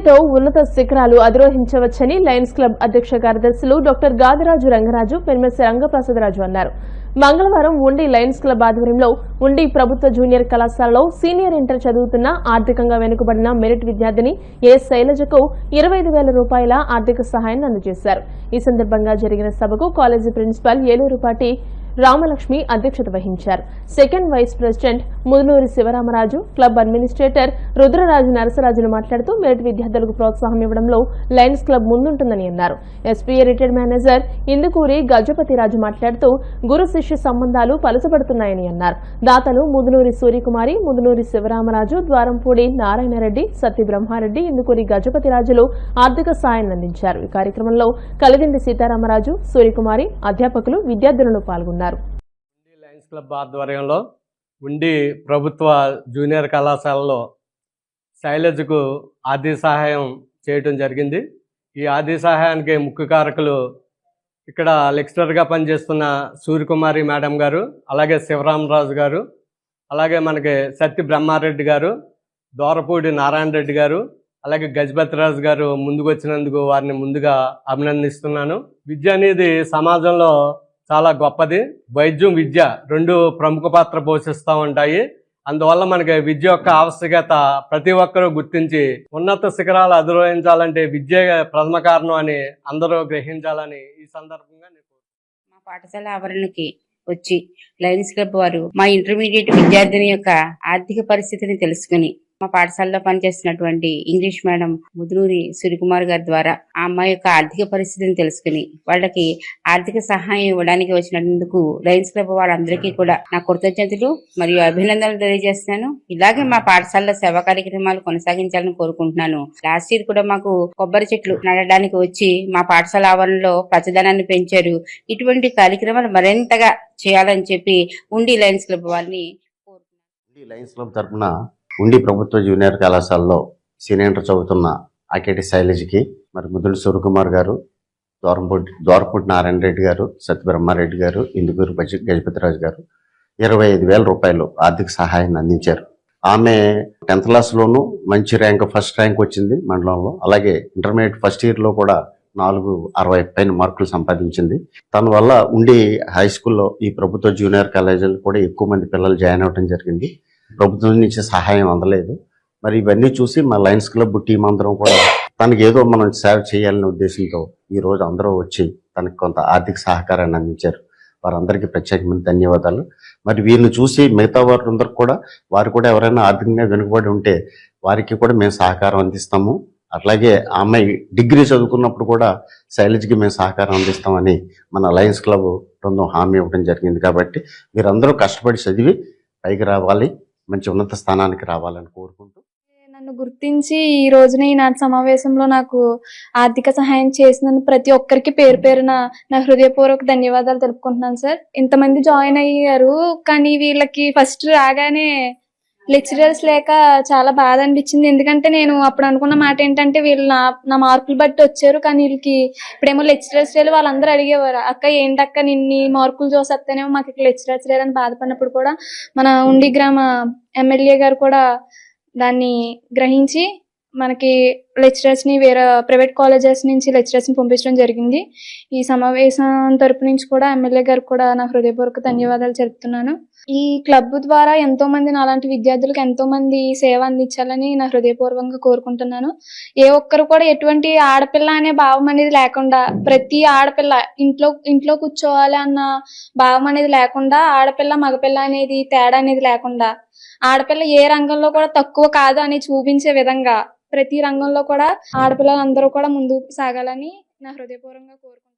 విద్యతో ఉన్నత శిఖరాలు అధిరోహించవచ్చని లయన్స్ క్లబ్ అధ్యక్ష కార్యదర్శులు డాక్టర్ గాదిరాజు రంగరాజు, పెర్మెస్సి రంగప్రసాదరాజు అన్నారు. మంగళవారం ఉండి లయన్స్ క్లబ్ ఆధ్వర్యంలో ఉండి ప్రభుత్వ జూనియర్ కళాశాలలో సీనియర్ ఇంటర్ చదువుతున్న ఆర్థికంగా వెనుకబడిన మెరిట్ విద్యార్థిని ఏ శైలజకు 25,000 రూపాయల ఆర్థిక సహాయాన్ని అందజేశారు. ఈ సందర్భంగా జరిగిన సభకు కాలేజీ ప్రిన్సిపాల్ ఏలూరుపాటి రామలక్ష్మి అధ్యక్షత వహించారు. Second vice president Mudunuri Sivaramaraju, club administrator Rudraraju నరసరాజులు మాట్లాడుతూ మెరిట్ విద్యార్థులకు ప్రోత్సాహం ఇవ్వడంలో లయన్స్ క్లబ్ ముందుంటుందని అన్నారు. SPA retired manager Indukuri Gajapathiraju మాట్లాడుతూ గురు శిష్య సంబంధాలు పలుచబడుతున్నాయని అన్నారు. దాతలు ముదునూరి సూర్యకుమారి, ముదునూరి శివరామరాజు, ద్వారంపూడి నారాయణరెడ్డి, సత్యబ్రహ్మారెడ్డి, ఇందుకూరి గజపతిరాజులు ఆర్థిక సాయాన్ని అందించారు. ఈ కార్యక్రమంలో కలిదిండి సీతారామరాజు, సూర్యకుమారి, అధ్యాపకులు, విద్యార్థులను పాల్గొన్నారు. లయన్స్ క్లబ్ ఆధ్వర్యంలో ఉండి ప్రభుత్వ జూనియర్ కళాశాలలో శైలజకు ఆర్థిక సహాయం చేయటం జరిగింది. ఈ ఆర్థిక సహాయానికి ముఖ్య కారకులు ఇక్కడ లెక్చరర్గా పనిచేస్తున్న సూర్యకుమారి మేడం గారు, అలాగే శివరామరాజు గారు, అలాగే మనకి సత్య బ్రహ్మారెడ్డి గారు, దోరపూడి నారాయణ రెడ్డి గారు, అలాగే గజపతిరాజు గారు ముందుకు వచ్చినందుకు వారిని ముందుగా అభినందిస్తున్నాను. విద్య అనేది సమాజంలో చాలా గొప్పది. వైద్యం, విద్య రెండు ప్రముఖ పాత్ర పోషిస్తూ ఉంటాయి. అందువల్ల మనకి విద్య యొక్క ఆవశ్యకత ప్రతి ఒక్కరూ గుర్తించి ఉన్నత శిఖరాలు అధిరోహించాలంటే విద్య ప్రథమ కారణం అని అందరూ గ్రహించాలని ఈ సందర్భంగా మా పాఠశాల ఆవరణకి వచ్చి లయన్స్ క్లబ్ వారు మా ఇంటర్మీడియట్ విద్యార్థిని యొక్క ఆర్థిక పరిస్థితిని తెలుసుకుని మా పాఠశాలలో పనిచేస్తున్నటువంటి ఇంగ్లీష్ మేడం ముదునూరి సూర్యకుమార్ గారి ద్వారా ఆ అమ్మాయి యొక్క ఆర్థిక పరిస్థితిని తెలుసుకుని వాళ్ళకి ఆర్థిక సహాయం ఇవ్వడానికి వచ్చినందుకు లయన్స్ క్లబ్ వాళ్ళందరికీ కూడా నా కృతజ్ఞతలు మరియు అభినందనలు తెలియజేస్తున్నాను. ఇలాగే మా పాఠశాలలో సేవా కార్యక్రమాలు కొనసాగించాలని కోరుకుంటున్నాను. లాస్ట్ ఇయర్ కూడా మాకు కొబ్బరి చెట్లు నాటడానికి వచ్చి మా పాఠశాల ఆవరణలో పచ్చదనాన్ని పెంచారు. ఇటువంటి కార్యక్రమాలు మరింతగా చేయాలని చెప్పి ఉండి లయన్స్ క్లబ్ వారిని కోరుకుంటున్నాను. లయన్స్ క్లబ్ తరఫున ఉండి ప్రభుత్వ జూనియర్ కళాశాలలో సీనియర్ ఇంటర్ చదువుతున్న ఆకేటి శైలజకి మరి ముదునూరి సూర్యకుమార్ గారు, ద్వారపూడి నారాయణ రెడ్డి గారు, సత్యబ్రహ్మారెడ్డి గారు, ఇందుకూరి గజపతిరాజు గారు 25,000 రూపాయలు ఆర్థిక సహాయాన్ని అందించారు. ఆమె 10th క్లాస్లోనూ మంచి ర్యాంక్, ఫస్ట్ ర్యాంక్ వచ్చింది మండలంలో. అలాగే ఇంటర్మీడియట్ ఫస్ట్ ఇయర్లో కూడా 460 పైన మార్కులు సంపాదించింది. తన వల్ల ఉండి హై స్కూల్లో ఈ ప్రభుత్వ జూనియర్ కాలేజీలు కూడా ఎక్కువ మంది పిల్లలు జాయిన్ అవ్వడం జరిగింది. ప్రభుత్వం నుంచి సహాయం అందలేదు. మరి ఇవన్నీ చూసి మా లయన్స్ క్లబ్ టీం అందరం కూడా తనకి ఏదో మనం సేవ చేయాలనే ఉద్దేశంతో ఈ రోజు అందరూ వచ్చి తనకు కొంత ఆర్థిక సహకారాన్ని అందించారు. వారందరికీ ప్రత్యేకమైన ధన్యవాదాలు. మరి వీరిని చూసి మిగతా వారందరూ కూడా వారు కూడా ఎవరైనా ఆర్థికంగా వెనుకబడి ఉంటే వారికి కూడా మేము సహకారం అందిస్తాము. అట్లాగే ఆ అమ్మాయి డిగ్రీ చదువుకున్నప్పుడు కూడా శైలజకి మేము సహకారం అందిస్తామని మన లయన్స్ క్లబ్ బృందం హామీ ఇవ్వడం జరిగింది. కాబట్టి వీరందరూ కష్టపడి చదివి పైకి రావాలి, మంచి ఉన్నత స్థానానికి రావాలని కోరుకుంటూ నన్ను గుర్తించి ఈ రోజున ఈనాటి సమావేశంలో నాకు ఆర్థిక సహాయం చేసిన ప్రతి ఒక్కరికి పేరు పేరున నా హృదయపూర్వక ధన్యవాదాలు తెలుపుకుంటున్నాను సార్. ఇంతమంది జాయిన్ అయ్యారు, కానీ వీళ్ళకి ఫస్ట్ రాగానే లెక్చరర్స్ లేక చాలా బాధ అనిపించింది. ఎందుకంటే నేను అప్పుడు అనుకున్న మాట ఏంటంటే వీళ్ళు నా మార్కులు బట్టి వచ్చారు, కానీ వీళ్ళకి ఇప్పుడేమో లెక్చరర్స్ లేరు. వాళ్ళందరూ అడిగేవారు, అక్క ఏంటక్క నిన్ని మార్కులు చూసేస్తేనేమో మాకు ఇక్కడ లెక్చరర్స్ లేరని బాధపడినప్పుడు కూడా మన ఉండి గ్రామ ఎమ్మెల్యే గారు కూడా దాన్ని గ్రహించి మనకి లెక్చరర్స్ ని వేరే ప్రైవేట్ కాలేజెస్ నుంచి లెక్చరర్స్ ని పంపించడం జరిగింది. ఈ సమావేశం తరపు నుంచి కూడా ఎమ్మెల్యే గారు కూడా నా హృదయపూర్వక ధన్యవాదాలు చెప్తున్నాను. ఈ క్లబ్ ద్వారా ఎంతో మంది నాలాంటి విద్యార్థులకు ఎంతో మంది సేవ అందించాలని నా హృదయపూర్వకంగా కోరుకుంటున్నాను. ఏ ఒక్కరు కూడా ఎటువంటి ఆడపిల్ల అనే భావం అనేది లేకుండా, ప్రతి ఆడపిల్ల ఇంట్లో కూర్చోవాలి అన్న భావం అనేది లేకుండా, ఆడపిల్ల మగపిల్ల అనేది తేడా అనేది లేకుండా, ఆడపిల్ల ఏ రంగంలో కూడా తక్కువ కాదు అని చూపించే విధంగా ప్రతి రంగంలో కూడా ఆడపిల్లలందరూ కూడా ముందుకు సాగాలని నా హృదయపూర్వకంగా కోరుకుంటున్నాను.